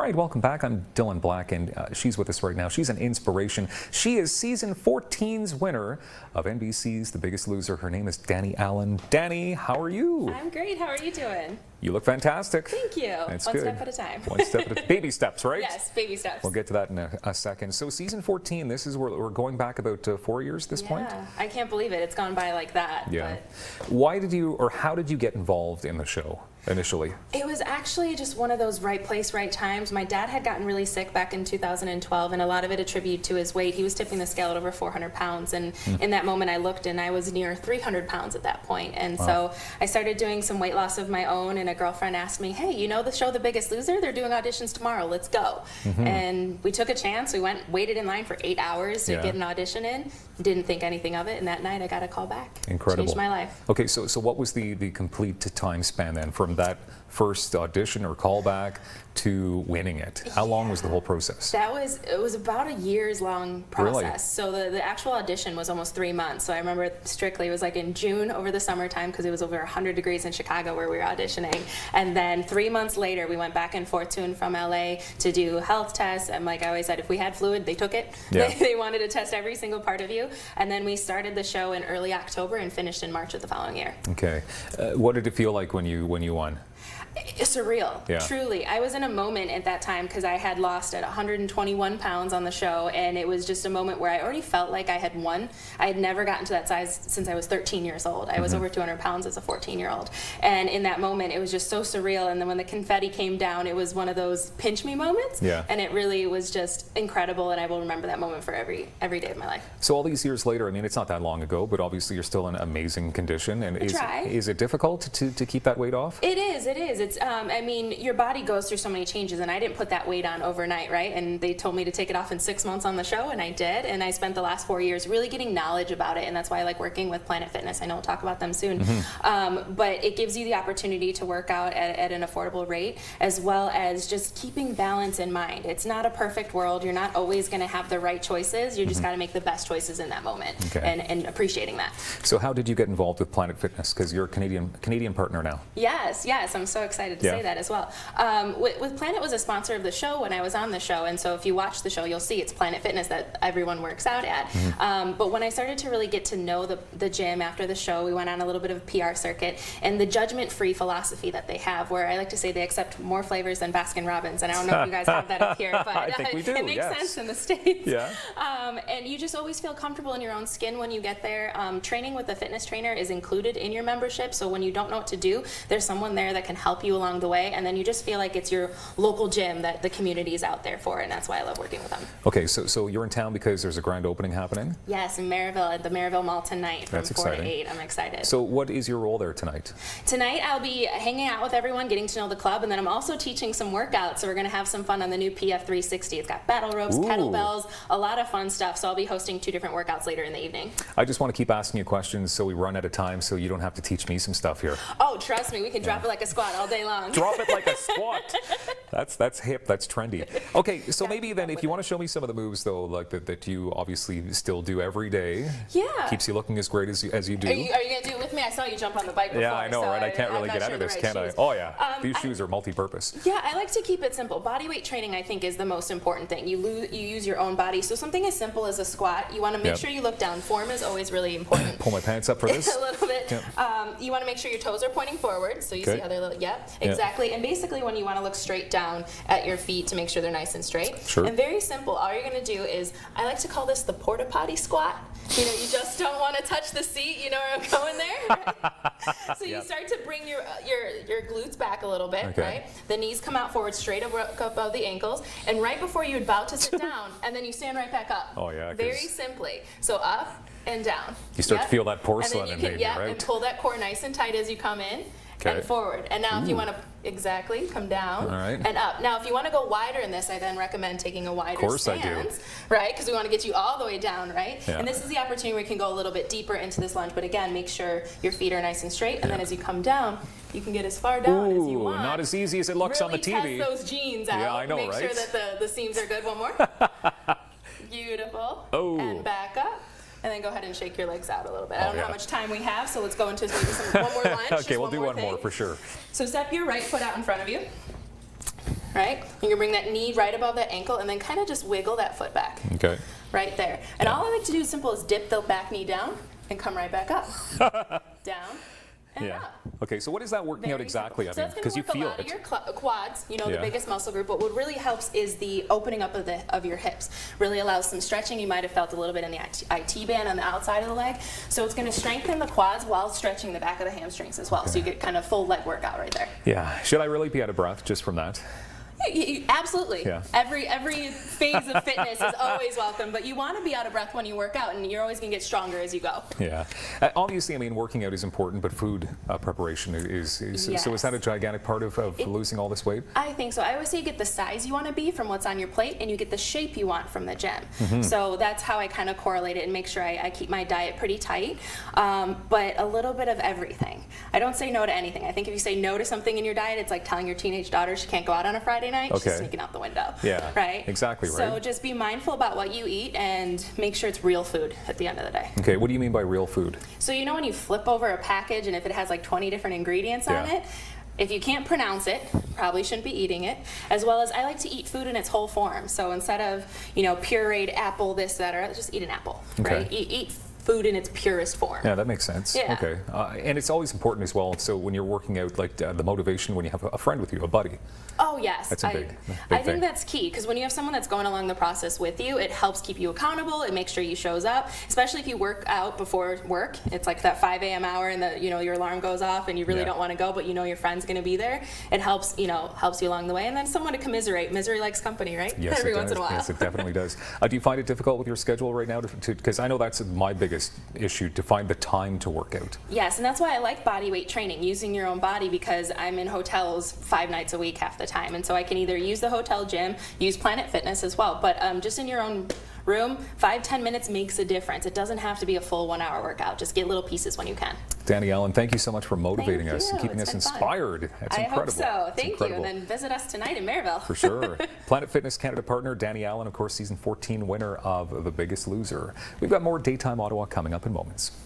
right, welcome back. I'm Dylan Black, and she's with us right now. She's an inspiration. She is season 14's winner of NBC's The Biggest Loser. Her name is Danni Allen. Danni, how are you? I'm great. How are you doing? You look fantastic. Thank you. That's One good. step at a time. One step at a time. Baby steps, right? Yes, baby steps. We'll get to that in a second. So season 14, this is where we're going back about 4 years at this point? Yeah, I can't believe it. It's gone by like that. Yeah. But why did you, or how did you get involved in the show initially? it was actually just one of those right place, right times. My dad had gotten really sick back in 2012, and a lot of it attributed to his weight. He was tipping the scale at over 400 pounds, and in that moment I looked and I was near 300 pounds at that point. And so I started doing some weight loss of my own, and a girlfriend asked me, hey, you know the show The Biggest Loser? They're doing auditions tomorrow. Let's go. And we took a chance. We went, waited in line for 8 hours to get an audition in. Didn't think anything of it, and that night I got a call back. Incredible. Changed my life. Okay, so what was the complete time span then from that first audition or callback to winning it? How long was the whole process? It was about a year's long process. Really? So the actual audition was almost 3 months. So I remember strictly it was like in June over the summertime, because it was over 100 degrees in Chicago where we were auditioning. And then 3 months later we went back and forth to and from LA to do health tests. And like I always said, if we had fluid, they took it. Yeah. They wanted to test every single part of you. And then we started the show in early October and finished in March of the following year. Okay. What did it feel like when you won? Surreal, Yeah. truly. I was in a moment at that time because I had lost at 121 pounds on the show, and it was just a moment where I already felt like I had won. I had never gotten to that size since I was 13 years old. I was over 200 pounds as a 14-year-old, and in that moment it was just so surreal. And then when the confetti came down, it was one of those pinch me moments, and it really was just incredible, and I will remember that moment for every day of my life. So all these years later, I mean, it's not that long ago, but obviously you're still in amazing condition. And is it difficult to keep that weight off? It is. It's I mean, your body goes through so many changes, and I didn't put that weight on overnight, right? And they told me to take it off in 6 months on the show, and I did. And I spent the last 4 years really getting knowledge about it, and that's why I like working with Planet Fitness. I know we'll talk about them soon. But it gives you the opportunity to work out at an affordable rate, as well as just keeping balance in mind. It's not a perfect world. You're not always going to have the right choices. You just got to make the best choices in that moment, and appreciating that. So how did you get involved with Planet Fitness? Because you're a Canadian partner now. Yes, I'm so excited to say that as well. With Planet was a sponsor of the show when I was on the show, and so if you watch the show, you'll see it's Planet Fitness that everyone works out at. But when I started to really get to know the gym after the show, we went on a little bit of a PR circuit, and the judgment-free philosophy that they have, where I like to say they accept more flavors than Baskin-Robbins, and I don't know if you guys have that up here, but I think we do, it makes sense in the States. Yeah. And you just always feel comfortable in your own skin when you get there. Training with a fitness trainer is included in your membership, so when you don't know what to do, there's someone there that can help you along the way, and then you just feel like it's your local gym that the community is out there for, and that's why I love working with them. Okay, so you're in town because there's a grand opening happening? Yes, in Maryville, at the Maryville Mall tonight from That's 4 to exciting. 8. I'm excited. So what is your role there tonight? Tonight I'll be hanging out with everyone, getting to know the club, and then I'm also teaching some workouts, so we're going to have some fun on the new PF 360. It's got battle ropes, kettlebells, a lot of fun stuff, so I'll be hosting 2 different workouts later in the evening. I just want to keep asking you questions so we run out of time, so you don't have to teach me some stuff here. Oh, trust me, we can drop it like a squat all day long. Drop it like a squat. That's hip, that's trendy. Okay, so maybe then if you want to show me some of the moves though, like that you obviously still do every day. Yeah. Keeps you looking as great as you do. Are you going to do it with me? I saw you jump on the bike before. Yeah, I know, so right? I can't really get out of this, can I? Oh yeah, these shoes are multi-purpose. Yeah, I like to keep it simple. Body weight training, I think, is the most important thing. You use your own body. So something as simple as a squat, you want to make sure you look down. Form is always really important. Pull my pants up for this? A little bit. You want to make sure your toes are pointing forward, so you see how they're exactly. And basically when you want to look straight down at your feet to make sure they're nice and straight. Sure. And very simple. All you're going to do is, I like to call this the porta potty squat. You know, you just don't want to touch the seat. You know where I'm going there? Right? So you start to bring your glutes back a little bit, right? The knees come out forward, straight above the ankles, and right before you're about to sit down, and then you stand right back up. Oh yeah. Very simply. So up and down. You start to feel that porcelain and then you can, right? And pull that core nice and tight as you come in. And forward. And now if you want to, come down and up. Now if you want to go wider in this, I then recommend taking a wider stance. Right? Because we want to get you all the way down, right? Yeah. And this is the opportunity where you can go a little bit deeper into this lunge. But again, make sure your feet are nice and straight. And then as you come down, you can get as far down as you want. Not as easy as it looks on the TV. Really test those jeans out. Yeah, I know, Make right? sure that the seams are good. One more. Beautiful. And back up. And then go ahead and shake your legs out a little bit. I don't know how much time we have, so let's go into maybe one more lunge. Okay, we'll do one more for sure. So step your right foot out in front of you. right? You're gonna bring that knee right above that ankle and then kind of just wiggle that foot back. Okay. Right there. And all I like to do is simple is dip the back knee down and come right back up. Down. And up. Okay, so what is that working out exactly? Simple. I mean, So because you that's going to feel work a lot it. of your quads, you know, the biggest muscle group. But what really helps is the opening up of your hips. Really allows some stretching. You might have felt a little bit in the IT band on the outside of the leg. So it's going to strengthen the quads while stretching the back of the hamstrings as well. Okay. So you get kind of full leg workout right there. Yeah. Should I really be out of breath just from that? Absolutely. Yeah. Every phase of fitness is always welcome, but you want to be out of breath when you work out, and you're always going to get stronger as you go. Yeah. Obviously, I mean, working out is important, but food preparation is Yes. So is that a gigantic part of losing all this weight? I think so. I always say you get the size you want to be from what's on your plate, and you get the shape you want from the gym. So that's how I kind of correlate it and make sure I keep my diet pretty tight, but a little bit of everything. I don't say no to anything. I think if you say no to something in your diet, it's like telling your teenage daughter she can't go out on a Friday night. Okay. She's sneaking out the window. Yeah. Right? Exactly right. So just be mindful about what you eat and make sure it's real food at the end of the day. Okay, what do you mean by real food? So you know when you flip over a package and if it has like 20 different ingredients on it, if you can't pronounce it, probably shouldn't be eating it. As well as I like to eat food in its whole form. So instead of, you know, pureed apple, this, that, or just eat an apple. Okay. Right? Eat food in its purest form. Yeah, that makes sense. Yeah. Okay. And it's always important as well. So when you're working out, like the motivation when you have a friend with you, a buddy. Oh, yes. That's a big I thing. think that's key because when you have someone that's going along the process with you, it helps keep you accountable. It makes sure you shows up, especially if you work out before work. It's like that 5 a.m. hour and your alarm goes off and you really don't want to go, but you know your friend's going to be there. It helps, helps you along the way. And then someone to commiserate. Misery likes company, right? Yes, Every it once does. in a while. Yes, it definitely does. Do you find it difficult with your schedule right now? Because I know that's my biggest issue, to find the time to work out. Yes, and that's why I like body weight training, using your own body, because I'm in hotels 5 nights a week half the time. And so I can either use the hotel gym, use Planet Fitness as well, but just in your own room, 5-10 minutes makes a difference. It doesn't have to be a full 1 hour workout. Just get little pieces when you can. Danni Allen, thank you so much for motivating us and keeping us inspired. That's incredible. I hope so. Thank you. And then visit us tonight in Maryville. For sure. Planet Fitness Canada partner Danni Allen, of course, season 14 winner of The Biggest Loser. We've got more Daytime Ottawa coming up in moments.